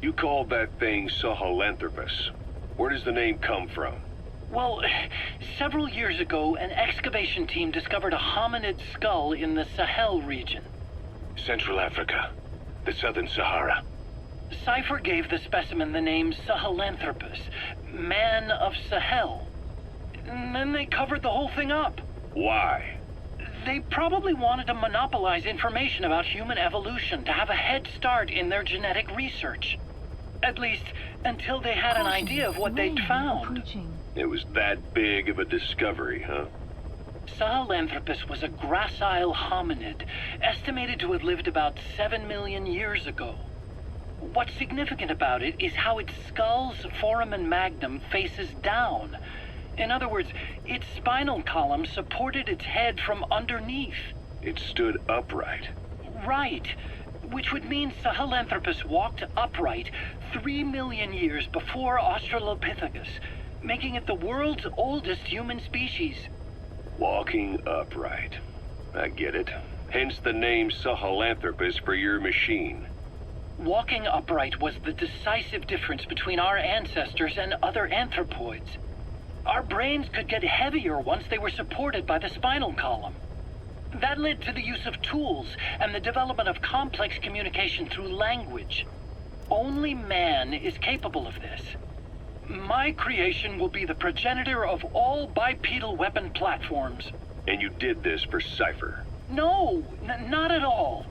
You called that thing Sahelanthropus. Where does the name come from? Well, several years ago, an excavation team discovered a hominid skull in the Sahel region. Central Africa. The Southern Sahara. Cypher gave the specimen the name Sahelanthropus, man of Sahel. And then they covered the whole thing up. Why? They probably wanted to monopolize information about human evolution to have a head start in their genetic research. At least, until they had an idea of what they'd found. It was that big of a discovery, huh? Sahelanthropus was a gracile hominid, estimated to have lived about 7 million years ago. What's significant about it is how its skull's foramen magnum faces down. In other words, its spinal column supported its head from underneath. It stood upright. Right. Which would mean Sahelanthropus walked upright 3 million years before Australopithecus, making it the world's oldest human species. Walking upright. I get it. Hence the name Sahelanthropus for your machine. Walking upright was the decisive difference between our ancestors and other anthropoids. Our brains could get heavier once they were supported by the spinal column. That led to the use of tools and the development of complex communication through language. Only man is capable of this. My creation will be the progenitor of all bipedal weapon platforms. And you did this for Cypher? No, not at all.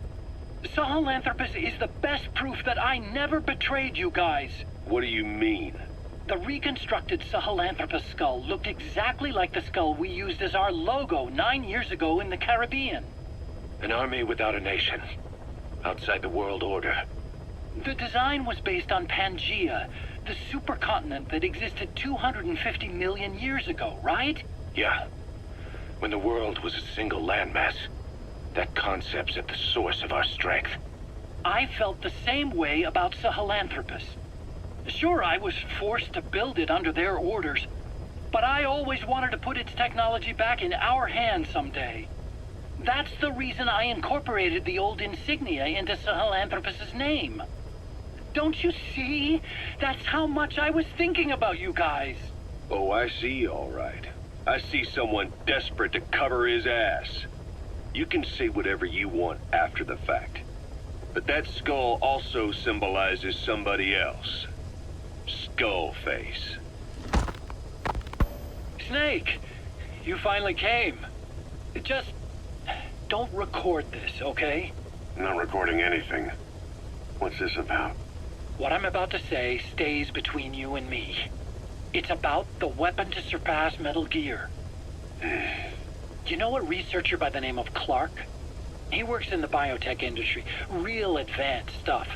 Sahelanthropus is the best proof that I never betrayed you guys. What do you mean? The reconstructed Sahelanthropus skull looked exactly like the skull we used as our logo 9 years ago in the Caribbean. An army without a nation. Outside the world order. The design was based on Pangaea, the supercontinent that existed 250 million years ago, right? Yeah. When the world was a single landmass. That concept's at the source of our strength. I felt the same way about Sahelanthropus. Sure, I was forced to build it under their orders, but I always wanted to put its technology back in our hands someday. That's the reason I incorporated the old insignia into Sahelanthropus's name. Don't you see? That's how much I was thinking about you guys. Oh, I see, all right. I see someone desperate to cover his ass. You can say whatever you want after the fact. But that skull also symbolizes somebody else. Skullface. Snake, you finally came. Just don't record this, okay? Not recording anything. What's this about? What I'm about to say stays between you and me. It's about the weapon to surpass Metal Gear. You know a researcher by the name of Clark? He works in the biotech industry, real advanced stuff.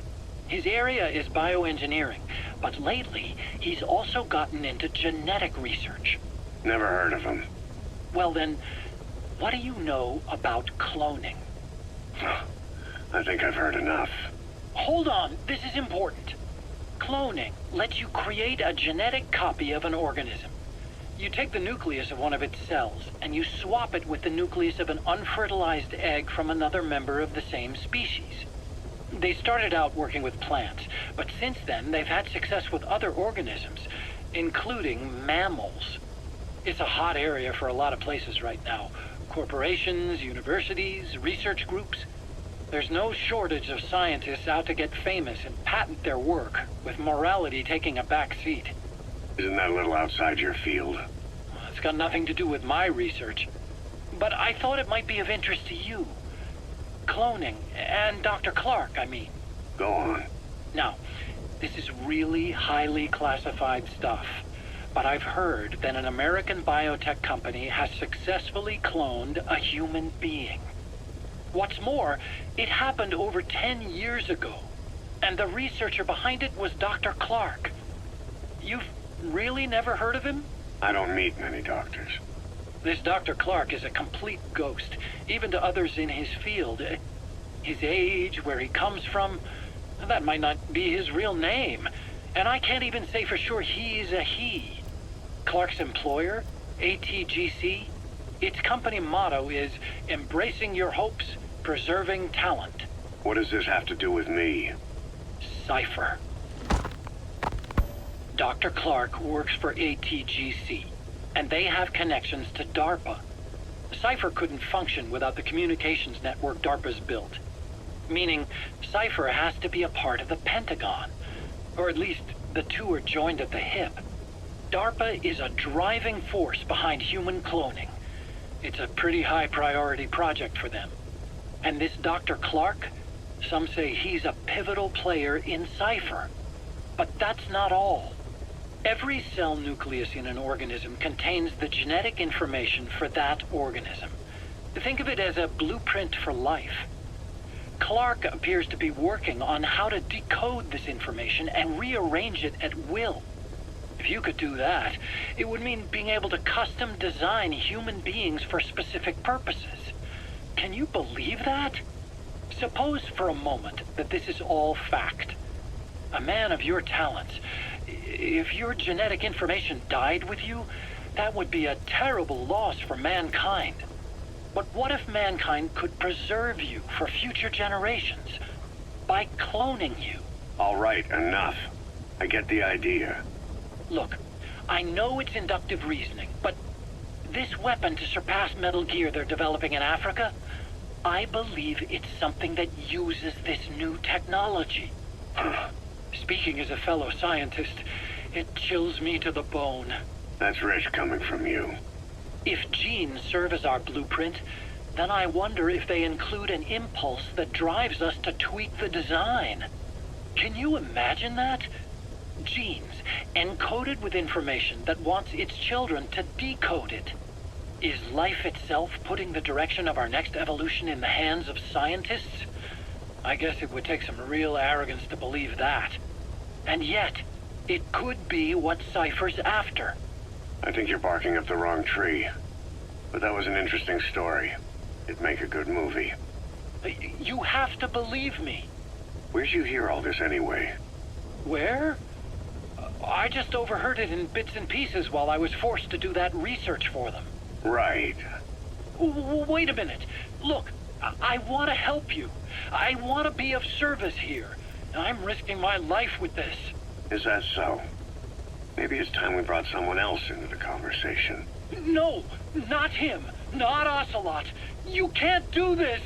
His area is bioengineering, but lately he's also gotten into genetic research. Never heard of him. Well then, what do you know about cloning? I think I've heard enough. Hold on, this is important. Cloning lets you create a genetic copy of an organism. You take the nucleus of one of its cells, and you swap it with the nucleus of an unfertilized egg from another member of the same species. They started out working with plants, but since then they've had success with other organisms, including mammals. It's a hot area for a lot of places right now. Corporations, universities, research groups. There's no shortage of scientists out to get famous and patent their work, with morality taking a back seat. Isn't that a little outside your field? It's got nothing to do with my research. But I thought it might be of interest to you. Cloning, and Dr. Clark, I mean. Go on. Now, this is really highly classified stuff. But I've heard that an American biotech company has successfully cloned a human being. What's more, it happened over 10 years ago. And the researcher behind it was Dr. Clark. You've really never heard of him? I don't meet many doctors. This Dr. Clark is a complete ghost, even to others in his field. His age, where he comes from, that might not be his real name. And I can't even say for sure he's a he. Clark's employer, ATGC, its company motto is embracing your hopes, preserving talent. What does this have to do with me? Cypher. Dr. Clark works for ATGC, and they have connections to DARPA. Cypher couldn't function without the communications network DARPA's built. Meaning, Cypher has to be a part of the Pentagon. Or at least, the two are joined at the hip. DARPA is a driving force behind human cloning. It's a pretty high priority project for them. And this Dr. Clark, some say he's a pivotal player in Cypher. But that's not all. Every cell nucleus in an organism contains the genetic information for that organism. Think of it as a blueprint for life. Clark appears to be working on how to decode this information and rearrange it at will. If you could do that, it would mean being able to custom design human beings for specific purposes. Can you believe that? Suppose for a moment that this is all fact. A man of your talents, if your genetic information died with you, that would be a terrible loss for mankind. But what if mankind could preserve you for future generations by cloning you? All right, enough. I get the idea. Look, I know it's inductive reasoning, but this weapon to surpass Metal Gear they're developing in Africa, I believe it's something that uses this new technology. Speaking as a fellow scientist, it chills me to the bone. That's rich coming from you. If genes serve as our blueprint, then I wonder if they include an impulse that drives us to tweak the design. Can you imagine that? Genes, encoded with information that wants its children to decode it. Is life itself putting the direction of our next evolution in the hands of scientists? I guess it would take some real arrogance to believe that. And yet, it could be what Cypher's after. I think you're barking up the wrong tree. But that was an interesting story. It'd make a good movie. You have to believe me. Where'd you hear all this anyway? Where? I just overheard it in bits and pieces while I was forced to do that research for them. Right. Wait a minute. Look, I want to help you. I want to be of service here. I'm risking my life with this. Is that so? Maybe it's time we brought someone else into the conversation. No, not him. Not Ocelot. You can't do this.